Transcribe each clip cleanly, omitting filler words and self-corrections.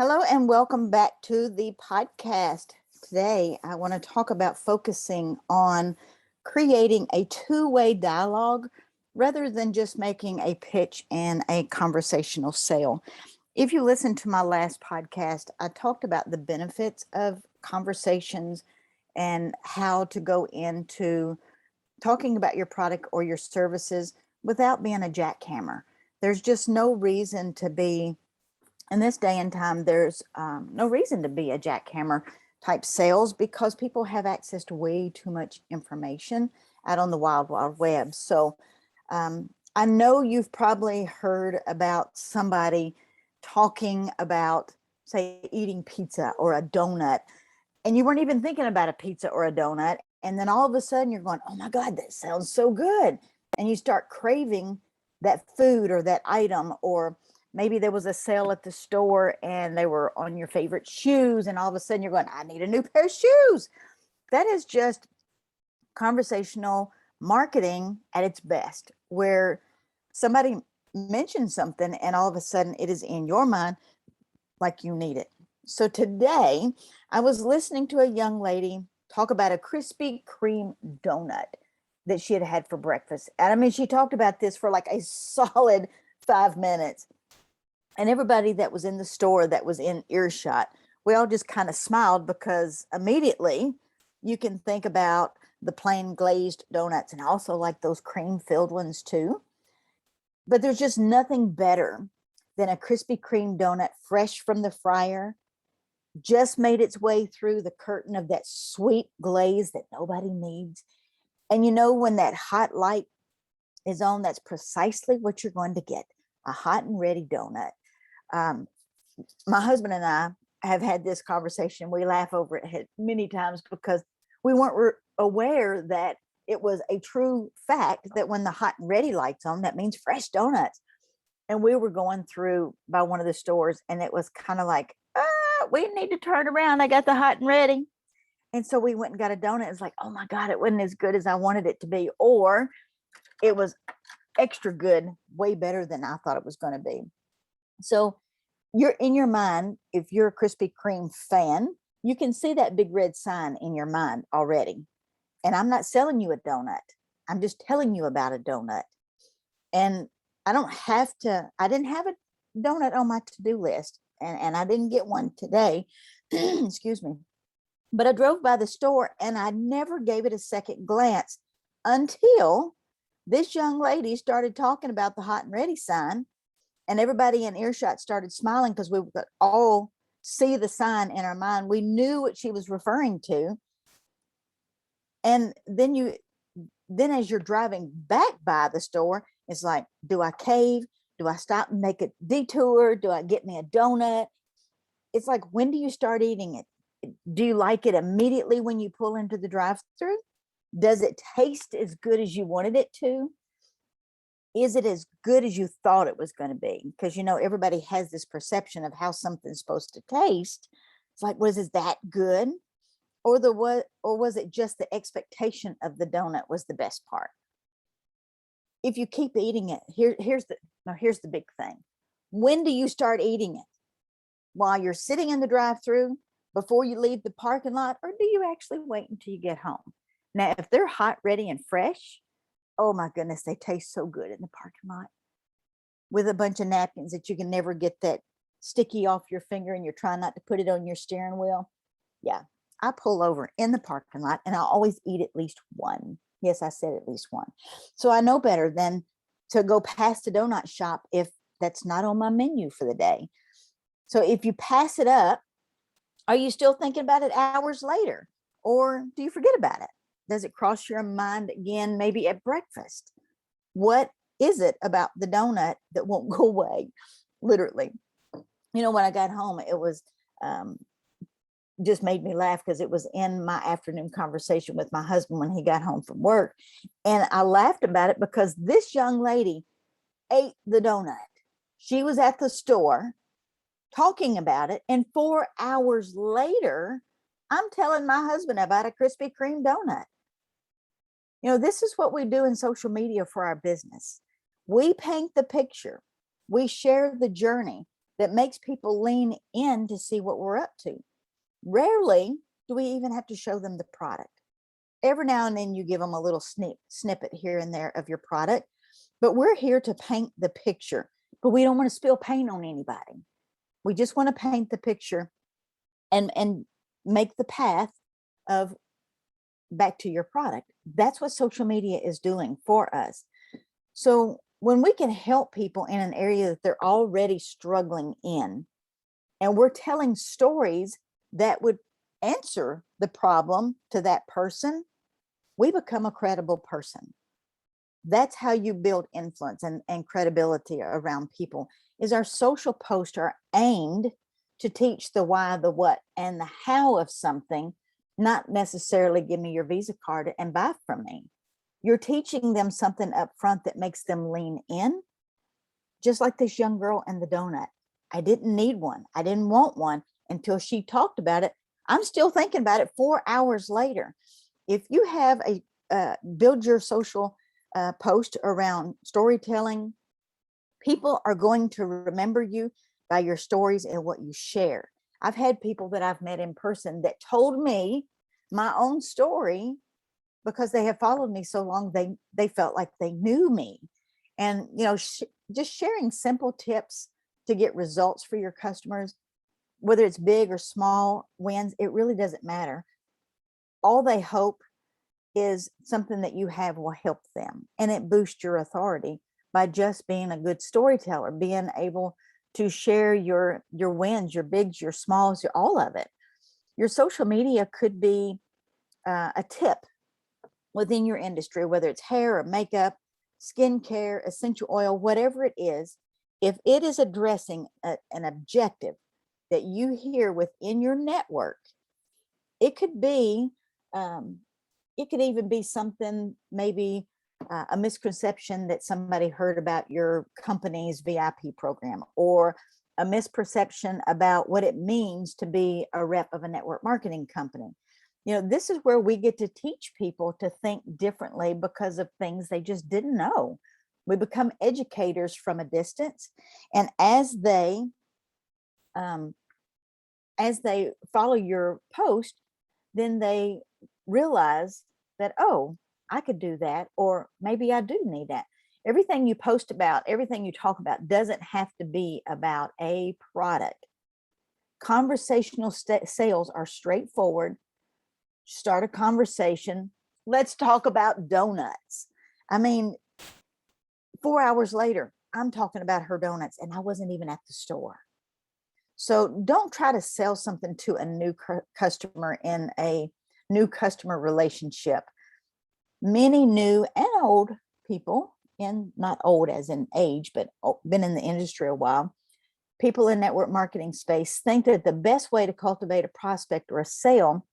Hello and welcome back to the podcast. Today, I want to talk about focusing on creating a two-way dialogue rather than just making a pitch and a conversational sale. If you listen to my last podcast, I talked about the benefits of conversations and how to go into talking about your product or your services without being a jackhammer. There's just no reason to be in this day and time, there's no reason to be a jackhammer type sales because people have access to way too much information out on the wild web. So I know you've probably heard about somebody talking about, say, eating pizza or a donut, and you weren't even thinking about a pizza or a donut. And then all of a sudden you're going, oh my God, that sounds so good. And you start craving that food or that item, or maybe there was a sale at the store and they were on your favorite shoes, and all of a sudden you're going, I need a new pair of shoes. That is just conversational marketing at its best, where somebody mentions something and all of a sudden it is in your mind like you need it. So today I was listening to a young lady talk about a Krispy Kreme donut that she had had for breakfast. And I mean, she talked about this for like a solid 5 minutes. And everybody that was in the store that was in earshot, we all just kind of smiled because immediately you can think about the plain glazed donuts and also like those cream filled ones too. But there's just nothing better than a Krispy Kreme donut fresh from the fryer, just made its way through the curtain of that sweet glaze that nobody needs. And you know, when that hot light is on, that's precisely what you're going to get, a hot and ready donut. My husband and I have had this conversation. We laugh over it many times because we weren't aware that it was a true fact that when the hot and ready light's on, that means fresh donuts. And we were going through by one of the stores and it was kind of like, we need to turn around. I got the hot and ready. And so we went and got a donut. It's like, oh my God, it wasn't as good as I wanted it to be. Or it was extra good, way better than I thought it was going to be. So you're in your mind, if you're a Krispy Kreme fan, you can see that big red sign in your mind already. And I'm not selling you a donut. I'm just telling you about a donut. And I didn't have a donut on my to-do list, and I didn't get one today. Excuse me. But I drove by the store and I never gave it a second glance until this young lady started talking about the hot and ready sign. And everybody in earshot started smiling because we could all see the sign in our mind. We knew what she was referring to. And then as you're driving back by the store, it's like, do I cave? Do I stop and make a detour? Do I get me a donut? It's like, when do you start eating it? Do you like it immediately when you pull into the drive-through? Does it taste as good as you wanted it to? Is it as good as you thought it was going to be? Because, you know, everybody has this perception of how something's supposed to taste. It's like, was it that good? Or was it just the expectation of the donut was the best part? If you keep eating it, here's the big thing. When do you start eating it? While you're sitting in the drive-through, before you leave the parking lot, or do you actually wait until you get home? Now, if they're hot, ready, and fresh, oh my goodness, they taste so good in the parking lot with a bunch of napkins that you can never get that sticky off your finger and you're trying not to put it on your steering wheel. Yeah, I pull over in the parking lot and I always eat at least one. Yes, I said at least one. So I know better than to go past the donut shop if that's not on my menu for the day. So if you pass it up, are you still thinking about it hours later? Or do you forget about it? Does it cross your mind again, maybe at breakfast? What is it about the donut that won't go away? Literally. You know, when I got home, it was just made me laugh because it was in my afternoon conversation with my husband when he got home from work. And I laughed about it because this young lady ate the donut. She was at the store talking about it. And 4 hours later, I'm telling my husband about a Krispy Kreme donut. You know, this is what we do in social media for our business. We paint the picture. We share the journey, that makes people lean in to see what we're up to. Rarely do we even have to show them the product. Every now and then you give them a little snippet here and there of your product, but we're here to paint the picture, but we don't want to spill paint on anybody. We just want to paint the picture and make the path of back to your product. That's what social media is doing for us. So when we can help people in an area that they're already struggling in, and we're telling stories that would answer the problem to that person, we become a credible person. That's how you build influence and credibility around people. Is our social posts are aimed to teach the why, the what, and the how of something, not necessarily give me your Visa card and buy from me. You're teaching them something up front that makes them lean in, just like this young girl and the donut. I didn't need one. I didn't want one until she talked about it. I'm still thinking about it 4 hours later. If you have build your social post around storytelling, people are going to remember you by your stories and what you share. I've had people that I've met in person that told me my own story because they have followed me so long, they felt like they knew me. And, just sharing simple tips to get results for your customers, whether it's big or small wins, it really doesn't matter. All they hope is something that you have will help them, and it boosts your authority by just being a good storyteller, being able to share your wins, your bigs, your smalls, all of it. Your social media could be a tip within your industry, whether it's hair or makeup, skincare, essential oil, whatever it is. If it is addressing an objective that you hear within your network, it could be, it could even be something, maybe a misconception that somebody heard about your company's VIP program, or a misperception about what it means to be a rep of a network marketing company. This is where we get to teach people to think differently because of things they just didn't know. We become educators from a distance, and as they follow your post, then they realize that, oh, I could do that, or maybe I do need that. Everything you post about, everything you talk about doesn't have to be about a product. Conversational sales are straightforward. Start a conversation. Let's talk about donuts. 4 hours later, I'm talking about her donuts and I wasn't even at the store. So don't try to sell something to a new customer in a new customer relationship. Many new and old people, and not old as in age, but been in the industry a while, people in network marketing space think that the best way to cultivate a prospect or a sale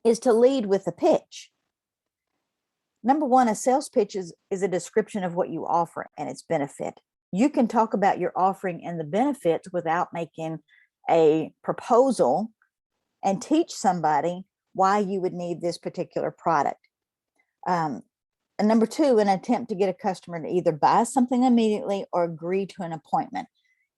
is to lead with a pitch. Number one, a sales pitch is a description of what you offer and its benefit. You can talk about your offering and the benefits without making a proposal and teach somebody why you would need this particular product. And number two, an attempt to get a customer to either buy something immediately or agree to an appointment.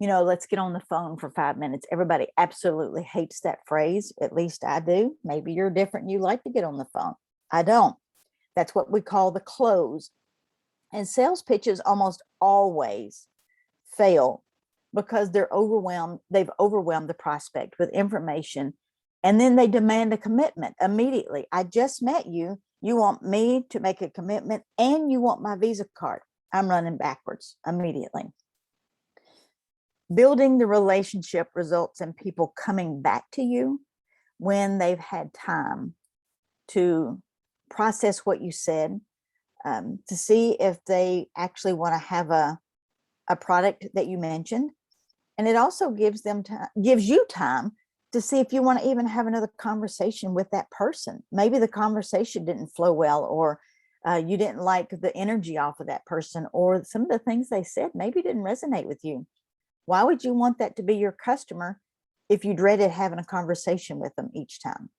Let's get on the phone for 5 minutes. Everybody absolutely hates that phrase. At least I do. Maybe you're different. You like to get on the phone. I don't. That's what we call the close. And sales pitches almost always fail because they're overwhelmed. They've overwhelmed the prospect with information, and then they demand a commitment immediately. I just met you. You want me to make a commitment, and you want my Visa card. I'm running backwards immediately. Building the relationship results in people coming back to you when they've had time to process what you said, to see if they actually want to have a product that you mentioned. And it also gives you time to see if you want to even have another conversation with that person. Maybe the conversation didn't flow well, or you didn't like the energy off of that person, or some of the things they said maybe didn't resonate with you. Why would you want that to be your customer if you dreaded having a conversation with them each time?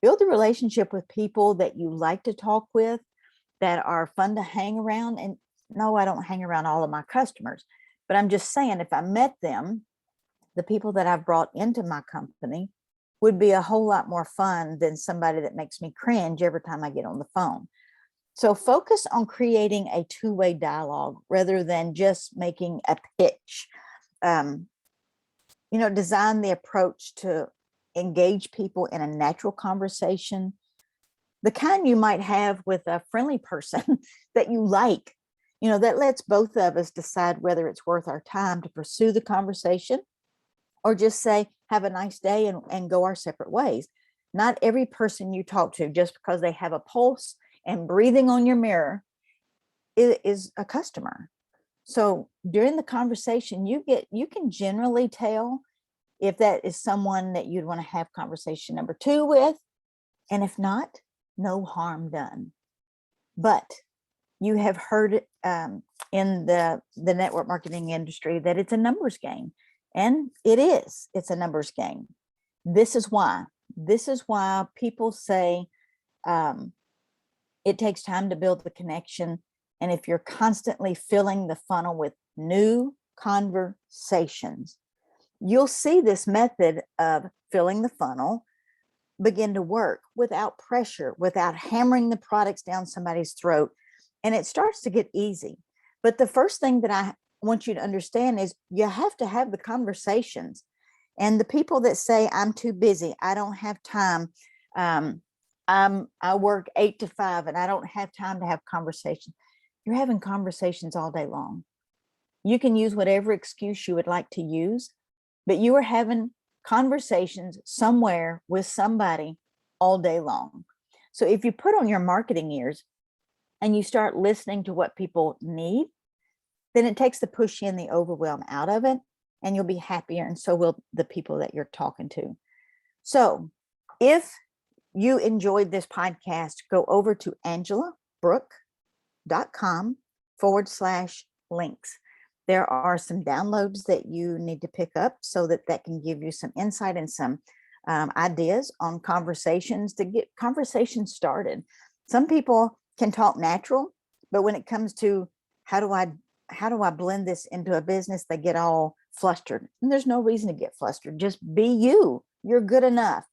Build a relationship with people that you like to talk with, that are fun to hang around. And no, I don't hang around all of my customers, but I'm just saying, if I met them the people that I've brought into my company would be a whole lot more fun than somebody that makes me cringe every time I get on the phone. So focus on creating a two-way dialogue rather than just making a pitch. Design the approach to engage people in a natural conversation, the kind you might have with a friendly person that you like, that lets both of us decide whether it's worth our time to pursue the conversation or just say, have a nice day and go our separate ways. Not every person you talk to, just because they have a pulse and breathing on your mirror, is a customer. So during the conversation, you can generally tell if that is someone that you'd want to have conversation number 2 with. And if not, no harm done. But you have heard in the network marketing industry that it's a numbers game. And it's a numbers game. This is why people say it takes time to build the connection. And if you're constantly filling the funnel with new conversations, you'll see this method of filling the funnel begin to work without pressure, without hammering the products down somebody's throat. And it starts to get easy. But the first thing that I want you to understand is you have to have the conversations. And the people that say, I'm too busy, I don't have time, I work 8 to 5 and I don't have time to have conversations. You're having conversations all day long. You can use whatever excuse you would like to use, but you are having conversations somewhere with somebody all day long. So if you put on your marketing ears and you start listening to what people need, then it takes the push in, the overwhelm out of it, and you'll be happier, and so will the people that you're talking to. So if you enjoyed this podcast, go over to angelabrook.com/links. There are some downloads that you need to pick up so that can give you some insight and some ideas on conversations to get conversations started. Some people can talk natural, but when it comes to how do I blend this into a business, they get all flustered. And there's no reason to get flustered. Just be you. You're good enough.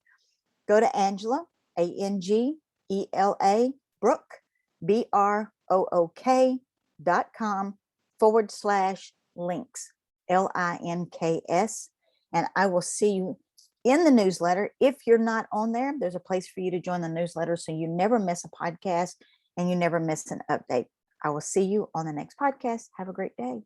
Go to Angela, ANGELA, Brook, BROOK.com/links, LINKS. And I will see you in the newsletter. If you're not on there, there's a place for you to join the newsletter so you never miss a podcast and you never miss an update. I will see you on the next podcast. Have a great day.